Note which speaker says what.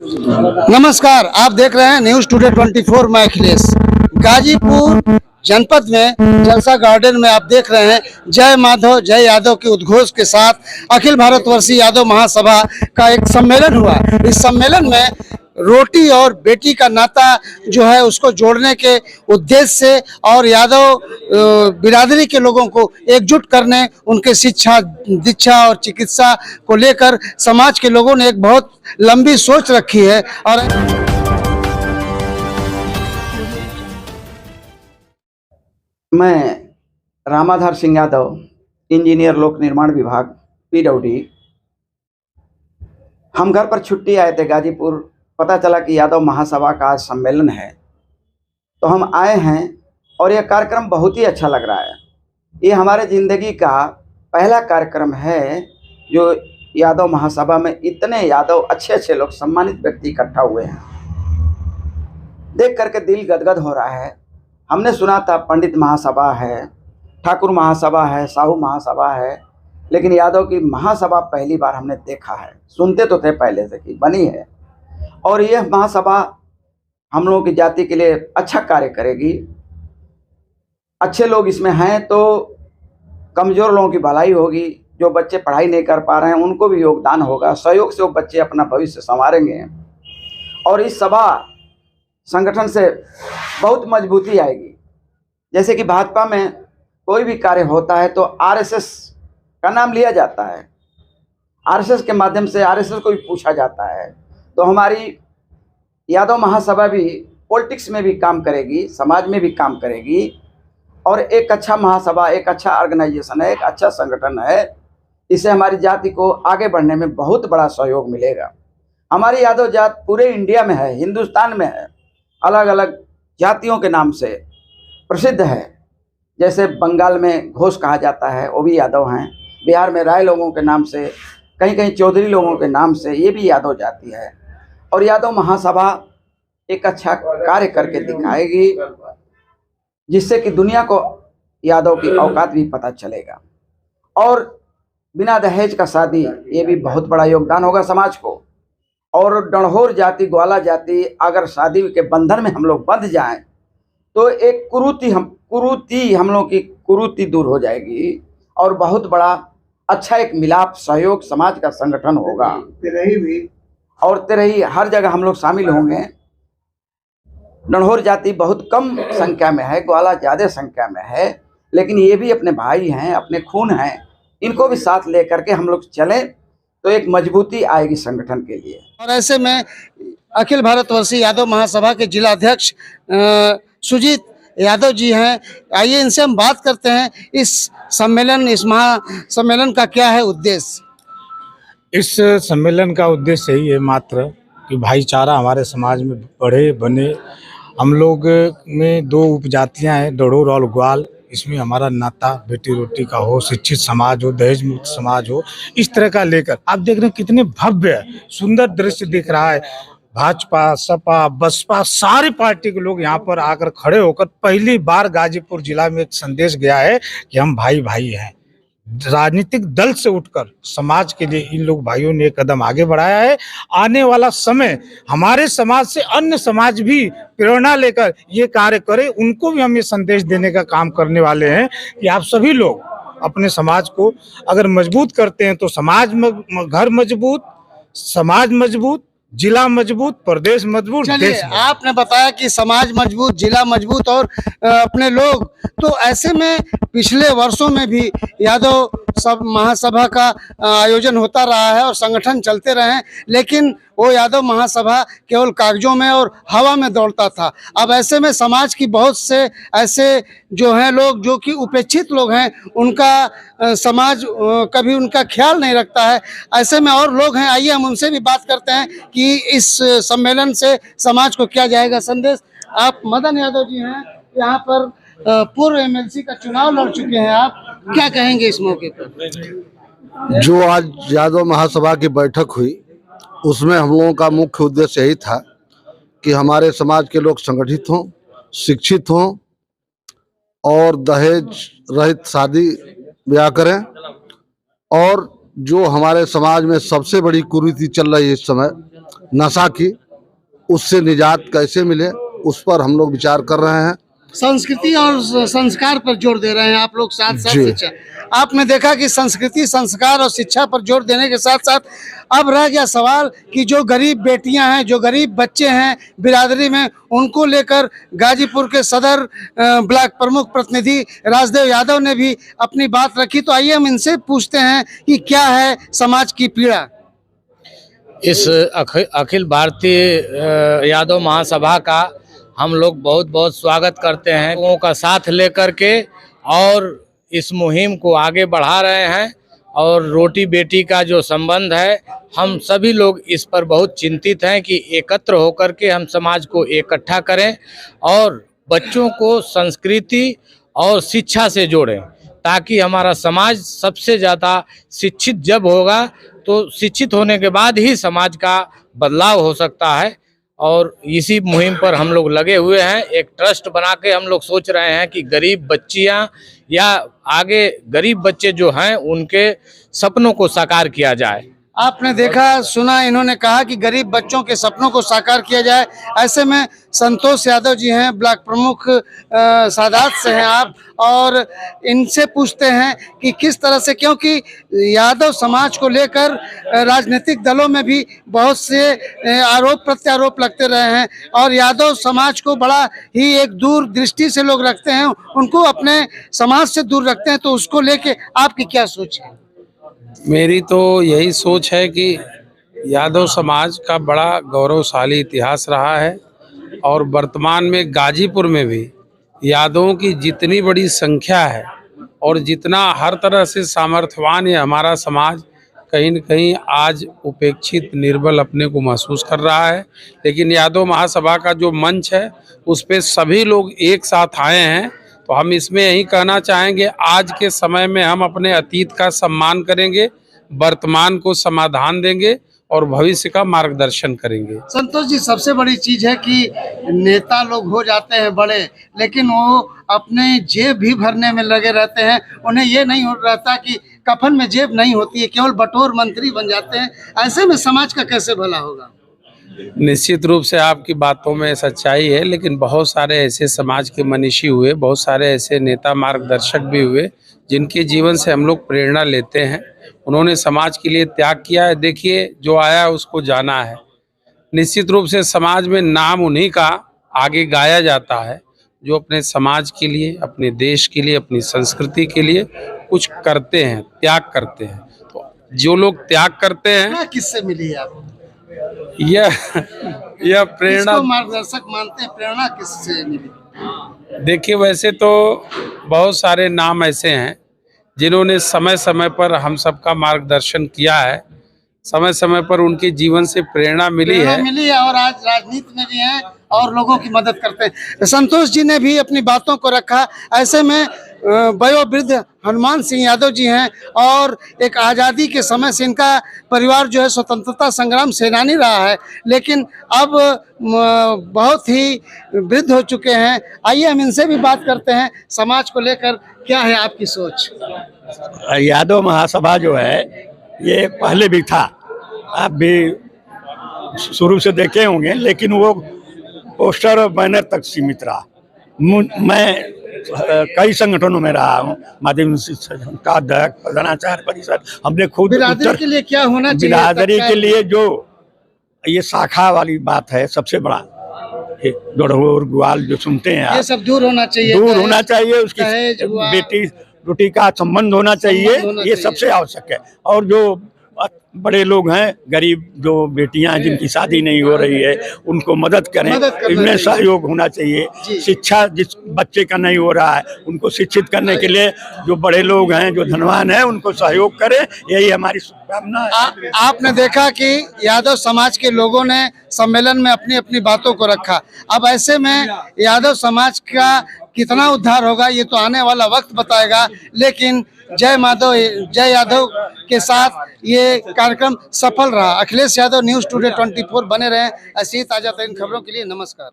Speaker 1: नमस्कार, आप देख रहे हैं न्यूज टुडे 24। मैं अखिलेश। गाजीपुर जनपद में जलसा गार्डन में आप देख रहे हैं जय माधव जय यादव के उद्घोष के साथ अखिल भारतवर्षीय यादव महासभा का एक सम्मेलन हुआ। इस सम्मेलन में रोटी और बेटी का नाता जो है उसको जोड़ने के उद्देश्य से और यादव बिरादरी के लोगों को एकजुट करने, उनके शिक्षा, दीक्षा और चिकित्सा को लेकर समाज के लोगों ने एक बहुत लंबी सोच रखी है। और
Speaker 2: मैं रामाधार सिंह यादव, इंजीनियर लोक निर्माण विभाग PWD। हम घर पर छुट्टी आए थे गाजीपुर। पता चला कि यादव महासभा का आज सम्मेलन है, तो हम आए हैं और यह कार्यक्रम बहुत ही अच्छा लग रहा है। ये हमारे ज़िंदगी का पहला कार्यक्रम है जो यादव महासभा में इतने यादव अच्छे अच्छे लोग, सम्मानित व्यक्ति इकट्ठा हुए हैं। देख करके दिल गदगद हो रहा है। हमने सुना था पंडित महासभा है, ठाकुर महासभा है, साहू महासभा है, लेकिन यादव की महासभा पहली बार हमने देखा है। सुनते तो थे पहले से कि बनी है, और यह महासभा हम लोगों की जाति के लिए अच्छा कार्य करेगी। अच्छे लोग इसमें हैं तो कमज़ोर लोगों की भलाई होगी। जो बच्चे पढ़ाई नहीं कर पा रहे हैं उनको भी योगदान होगा। सहयोग से वो बच्चे अपना भविष्य संवारेंगे और इस सभा संगठन से बहुत मजबूती आएगी। जैसे कि भाजपा में कोई भी कार्य होता है तो RSS का नाम लिया जाता है, RSS के माध्यम से RSS को भी पूछा जाता है। तो हमारी यादव महासभा भी पॉलिटिक्स में भी काम करेगी, समाज में भी काम करेगी, और एक अच्छा महासभा, एक अच्छा ऑर्गेनाइजेशन है, एक अच्छा संगठन है। इससे हमारी जाति को आगे बढ़ने में बहुत बड़ा सहयोग मिलेगा। हमारी यादव जात पूरे इंडिया में है, हिंदुस्तान में है, अलग अलग जातियों के नाम से प्रसिद्ध है। जैसे बंगाल में घोष कहा जाता है, वो भी यादव हैं। बिहार में राय लोगों के नाम से, कहीं कहीं चौधरी लोगों के नाम से, ये भी यादव जाति है। और यादव महासभा एक अच्छा कार्य करके दिखाएगी, जिससे कि दुनिया को यादव की औकात भी पता चलेगा। और बिना दहेज का शादी, ये भी बहुत बड़ा योगदान होगा समाज को। और डणहोर जाति, ग्वाला जाति अगर शादी के बंधन में हम लोग बंध जाएं तो एक कुरीति हम लोग की कुरीति दूर हो जाएगी और बहुत बड़ा अच्छा एक मिलाप, सहयोग, समाज का संगठन होगा। तेरही भी और तेरही हर जगह हम लोग शामिल होंगे। डणहोर जाति बहुत कम संख्या में है, ग्वाला ज़्यादा संख्या में है, लेकिन ये भी अपने भाई हैं, अपने खून हैं। इनको भी साथ लेकर के हम लोग चलें तो एक मजबूती आएगी संगठन के लिए।
Speaker 1: और ऐसे में अखिल भारतवर्षीय यादव महासभा के जिला अध्यक्ष सुजीत यादव जी हैं। आइए इनसे हम बात करते हैं। इस महासम्मेलन का क्या है उद्देश्य?
Speaker 3: इस सम्मेलन का उद्देश्य यही है मात्र कि भाईचारा हमारे समाज में बढ़े, बने। हम लोग में दो उपजातियां हैं, डणहोर और ग्वाल। इसमें हमारा नाता बेटी रोटी का हो, शिक्षित समाज हो, दहेज मुक्त समाज हो, इस तरह का लेकर आप देख रहे हैं कितने भव्य सुंदर दृश्य दिख रहा है। भाजपा, सपा, बसपा सारी पार्टी के लोग यहाँ पर आकर खड़े होकर पहली बार गाजीपुर जिला में एक संदेश गया है कि हम भाई भाई हैं। राजनीतिक दल से उठकर समाज के लिए इन लोग भाइयों ने एक कदम आगे बढ़ाया है। आने वाला समय हमारे समाज से अन्य समाज भी प्रेरणा लेकर ये कार्य करें। उनको भी हम ये संदेश देने का काम करने वाले हैं कि आप सभी लोग अपने समाज को अगर मजबूत करते हैं तो समाज में घर मजबूत, समाज मजबूत, जिला मजबूत, प्रदेश मजबूत, देश मजबूत।
Speaker 1: आपने बताया कि समाज मजबूत, जिला मजबूत और अपने लोग, तो ऐसे में पिछले वर्षों में भी यादव सब महासभा का आयोजन होता रहा है और संगठन चलते रहे हैं, लेकिन वो यादव महासभा केवल कागजों में और हवा में दौड़ता था। अब ऐसे में समाज की बहुत से ऐसे जो हैं लोग, जो कि उपेक्षित लोग हैं, उनका समाज कभी उनका ख्याल नहीं रखता है। ऐसे में और लोग हैं, आइए हम उनसे भी बात करते हैं कि इस सम्मेलन से समाज को क्या जाएगा संदेश। आप मदन यादव जी हैं, यहाँ पर पूर्व MLC का चुनाव लड़ चुके हैं, आप क्या कहेंगे इस मौके पर?
Speaker 4: जो आज यादव महासभा की बैठक हुई उसमें हम लोगों का मुख्य उद्देश्य यही था कि हमारे समाज के लोग संगठित हों, शिक्षित हों और दहेज रहित शादी ब्याह करें। और जो हमारे समाज में सबसे बड़ी कुरीति चल रही है इस समय, नशा की, उससे निजात कैसे मिले, उस पर हम लोग विचार कर रहे हैं।
Speaker 1: संस्कृति और संस्कार पर जोर दे रहे हैं आप लोग, साथ साथ
Speaker 4: जी।
Speaker 1: शिक्षा। आपने देखा कि संस्कृति, संस्कार और शिक्षा पर जोर देने के साथ साथ अब रह गया सवाल कि जो गरीब बेटियां हैं, जो गरीब बच्चे हैं बिरादरी में, उनको लेकर गाजीपुर के सदर ब्लॉक प्रमुख प्रतिनिधि राजदेव यादव ने भी अपनी बात रखी। तो आइए हम इनसे पूछते हैं कि क्या है समाज की पीड़ा।
Speaker 5: इस अखिल भारतीय यादव महासभा का हम लोग बहुत बहुत स्वागत करते हैं। लोगों का साथ लेकर के और इस मुहिम को आगे बढ़ा रहे हैं। और रोटी बेटी का जो संबंध है, हम सभी लोग इस पर बहुत चिंतित हैं कि एकत्र होकर के हम समाज को इकट्ठा करें और बच्चों को संस्कृति और शिक्षा से जोड़ें, ताकि हमारा समाज सबसे ज़्यादा शिक्षित जब होगा तो शिक्षित होने के बाद ही समाज का बदलाव हो सकता है। और इसी मुहिम पर हम लोग लगे हुए हैं। एक ट्रस्ट बना के हम लोग सोच रहे हैं कि गरीब बच्चियां या आगे गरीब बच्चे जो हैं उनके सपनों को साकार किया जाए।
Speaker 1: आपने देखा सुना, इन्होंने कहा कि गरीब बच्चों के सपनों को साकार किया जाए। ऐसे में संतोष यादव जी हैं, ब्लॉक प्रमुख सादात से हैं आप, और इनसे पूछते हैं कि किस तरह से, क्योंकि यादव समाज को लेकर राजनीतिक दलों में भी बहुत से आरोप प्रत्यारोप लगते रहे हैं और यादव समाज को बड़ा ही एक दूर दृष्टि से लोग रखते हैं, उनको अपने समाज से दूर रखते हैं। तो उसको लेके आपकी क्या सोच है?
Speaker 6: मेरी तो यही सोच है कि यादव समाज का बड़ा गौरवशाली इतिहास रहा है और वर्तमान में गाजीपुर में भी यादवों की जितनी बड़ी संख्या है और जितना हर तरह से सामर्थ्यवान है हमारा समाज, कहीं न कहीं आज उपेक्षित निर्बल अपने को महसूस कर रहा है। लेकिन यादव महासभा का जो मंच है उस पे सभी लोग एक साथ आए हैं। तो हम इसमें यही कहना चाहेंगे, आज के समय में हम अपने अतीत का सम्मान करेंगे, वर्तमान को समाधान देंगे और भविष्य का मार्गदर्शन करेंगे।
Speaker 1: संतोष जी, सबसे बड़ी चीज है कि नेता लोग हो जाते हैं बड़े, लेकिन वो अपने जेब भी भरने में लगे रहते हैं। उन्हें ये नहीं हो रहता कि कफन में जेब नहीं होती है, केवल बटोर मंत्री बन जाते हैं। ऐसे में समाज का कैसे भला होगा?
Speaker 6: निश्चित रूप से आपकी बातों में सच्चाई है, लेकिन बहुत सारे ऐसे समाज के मनीषी हुए, बहुत सारे ऐसे नेता मार्गदर्शक भी हुए जिनके जीवन से हम लोग प्रेरणा लेते हैं। उन्होंने समाज के लिए त्याग किया है। देखिए, जो आया उसको जाना है। निश्चित रूप से समाज में नाम उन्हीं का आगे गाया जाता है जो अपने समाज के लिए, अपने देश के लिए, अपनी संस्कृति के लिए कुछ करते हैं, त्याग करते हैं। तो जो लोग त्याग करते हैं,
Speaker 1: किससे मिली है आपको?
Speaker 6: यह प्रेरणा,
Speaker 1: किसको मार्गदर्शक मानते हैं? प्रेरणा किससे मिली?
Speaker 6: देखिए, वैसे तो बहुत सारे नाम ऐसे हैं जिन्होंने समय समय पर हम सबका मार्गदर्शन किया है, समय समय पर उनके जीवन से प्रेरणा मिली है
Speaker 1: और आज राजनीति में भी हैं और लोगों की मदद करते हैं। संतोष जी ने भी अपनी बातों को रखा। ऐसे में वयोवृद्ध हनुमान सिंह यादव जी हैं और एक आज़ादी के समय से इनका परिवार जो है स्वतंत्रता संग्राम सेनानी रहा है, लेकिन अब बहुत ही वृद्ध हो चुके हैं। आइए हम इनसे भी बात करते हैं। समाज को लेकर क्या है आपकी सोच?
Speaker 7: यादव महासभा जो है ये पहले भी था, आप भी शुरू से देखे होंगे, लेकिन वो पोस्टर और बैनर तक सीमित रहा। मैं कई संगठनों में रहा हूँ, माध्यमिक का अध्यक्ष, प्रधानाचार्य परिषद। हमने खुद
Speaker 1: बिरादरी के लिए क्या होना चाहिए?
Speaker 7: बिरादरी के लिए जो ये शाखा वाली बात है, सबसे बड़ा डोढ़ोर ग्वाल जो सुनते हैं,
Speaker 1: ये सब दूर होना चाहिए,
Speaker 7: दूर होना चाहिए। उसकी बेटी रोटी का संबंध होना चाहिए, ये सबसे आवश्यक है। और जो बड़े लोग हैं, गरीब जो बेटियां हैं जिनकी शादी नहीं हो रही है, उनको मदद करें, इनमें सहयोग होना चाहिए। शिक्षा जिस बच्चे का नहीं हो रहा है उनको शिक्षित करने के लिए जो बड़े लोग हैं, जो धनवान हैं, उनको सहयोग करें, यही हमारी शुभकामना है।
Speaker 1: आपने देखा कि यादव समाज के लोगों ने सम्मेलन में अपनी अपनी बातों को रखा। अब ऐसे में यादव समाज का कितना उद्धार होगा ये तो आने वाला वक्त बताएगा, लेकिन जय यादव के साथ ये कार्यक्रम सफल रहा। अखिलेश यादव, न्यूज़ टुडे 24 बने रहें। ऐसी ताज़ा तरीन खबरों के लिए नमस्कार।